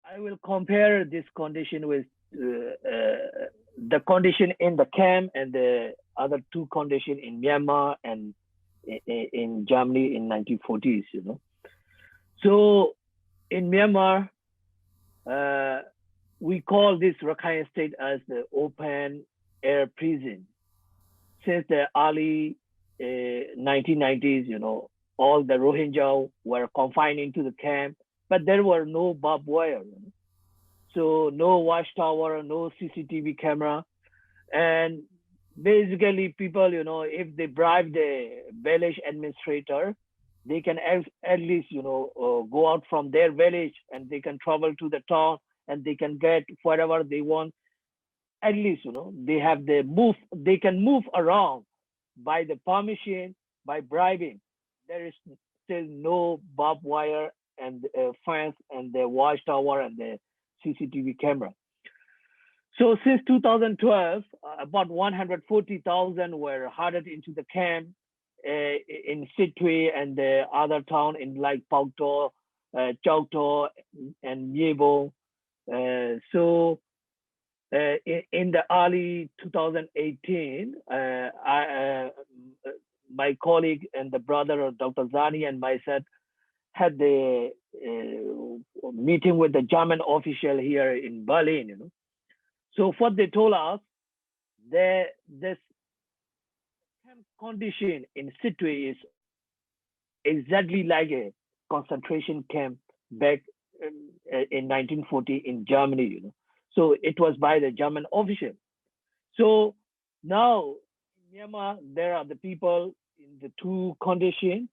I will compare this condition with the condition in the camp and the other two conditions in Myanmar and in Germany in 1940s. So in Myanmar, uh, we call this Rakhine State as the open air prison. Since the early 1990s, all the Rohingya were confined into the camp, but there were no barbed wire. So no watchtower, no CCTV camera, and basically people, if they bribe the village administrator, they can at least, go out from their village and they can travel to the town and they can get whatever they want. At least, they have the move, they can move around by the permission, by bribing. There is still no barbed wire and fence and the watchtower and the CCTV camera. So since 2012, about 140,000 were herded into the camp in Sitwe and the other town in like Paukto, Chowto, and Myebo. In the early 2018, my colleague and the brother of Dr. Zani and myself had the meeting with the German official here in Berlin. So what they told us, this camp condition in Sitwe is exactly like a concentration camp back in 1940 in Germany. So it was by the German official. So now in Myanmar, there are the people in the two conditions.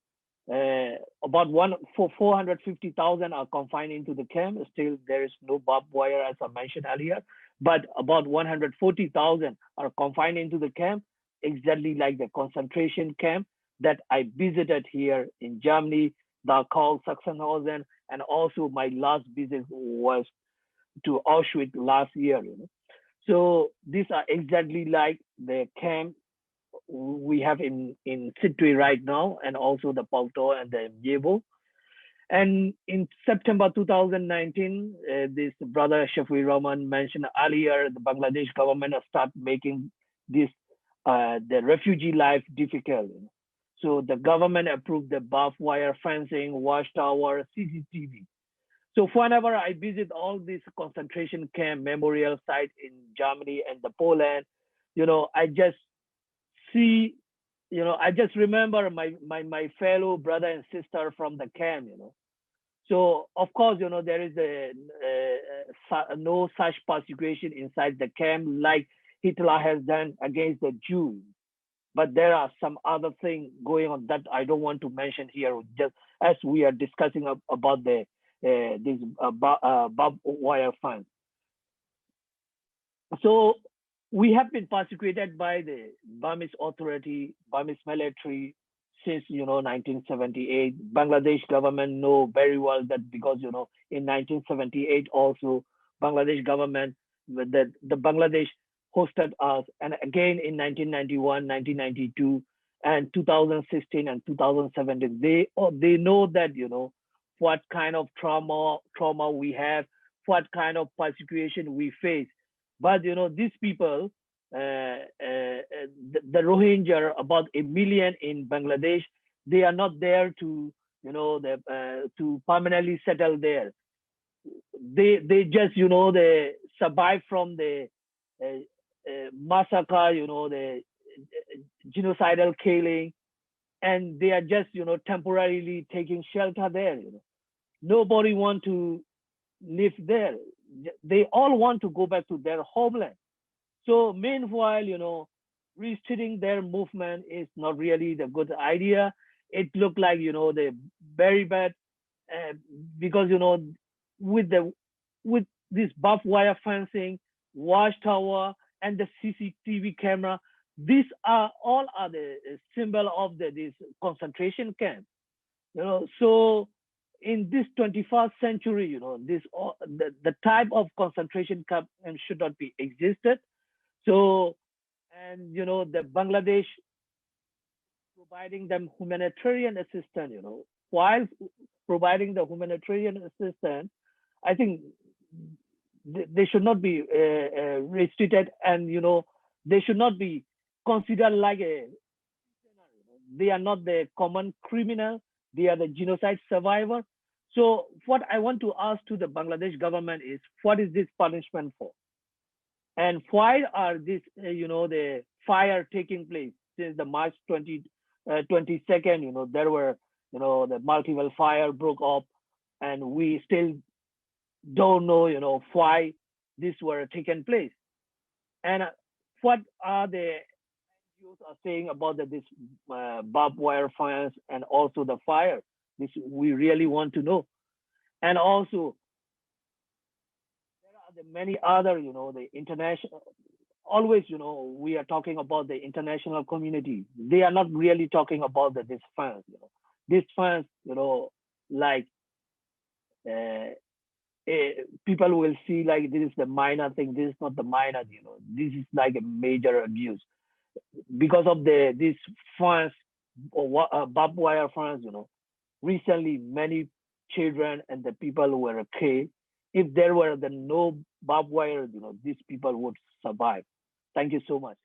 About 450,000 are confined into the camp. Still, there is no barbed wire, as I mentioned earlier. But about 140,000 are confined into the camp, exactly like the concentration camp that I visited here in Germany, Dachau, Sachsenhausen, and also my last visit was to Auschwitz last year. So these are exactly like the camp we have in Sitwe right now, and also the Paukto and the Myebo. And in September 2019, this brother Shafi Rahman mentioned earlier, the Bangladesh government started making this the refugee life difficult. So the government approved the barbed wire fencing, watchtower, CCTV. So whenever I visit all these concentration camp memorial sites in Germany and the Poland, I just see, I just remember my fellow brother and sister from the camp. So of course, there is no such persecution inside the camp like Hitler has done against the Jews. But there are some other things going on that I don't want to mention here, just as we are discussing about this barbed wire fence. So we have been persecuted by the Burmese authority, Burmese military since 1978. Bangladesh government know very well that because in 1978 also Bangladesh government the Bangladesh hosted us, and again in 1991, 1992, and 2016 and 2017. They know that what kind of trauma we have, what kind of persecution we face. But these people, the Rohingya, about a million in Bangladesh, they are not there to to permanently settle there. They just they survive from the massacre, the genocidal killing, and they are just temporarily taking shelter there. Nobody want to live there. They all want to go back to their homeland. So meanwhile, restricting their movement is not really the good idea. It looked like the very bad because with the with this barbed wire fencing, watchtower, and the CCTV camera, these are all are the symbol of this concentration camp. So in this 21st century, this the type of concentration camp should not be existed. So, and the Bangladesh providing them humanitarian assistance, while providing the humanitarian assistance, I think they should not be restricted, and they should not be considered like a, they are not the common criminal, they are the genocide survivor. So what I want to ask to the Bangladesh government is, what is this punishment for? And why are this, the fire taking place since the March 22nd? There were, the multiple fire broke up, and we still don't know, why this were taken place. And what are the NGOs are saying about this barbed wire fence and also the fire? This we really want to know. And also, there are the many other, the international. Always, we are talking about the international community. They are not really talking about this fence. This fence, like uh, people will see like this is the minor thing. This is not the minor. This is like a major abuse because of this fence or barbed wire fence. Recently many children and the people who were killed. If there were no barbed wire, these people would survive. Thank you so much.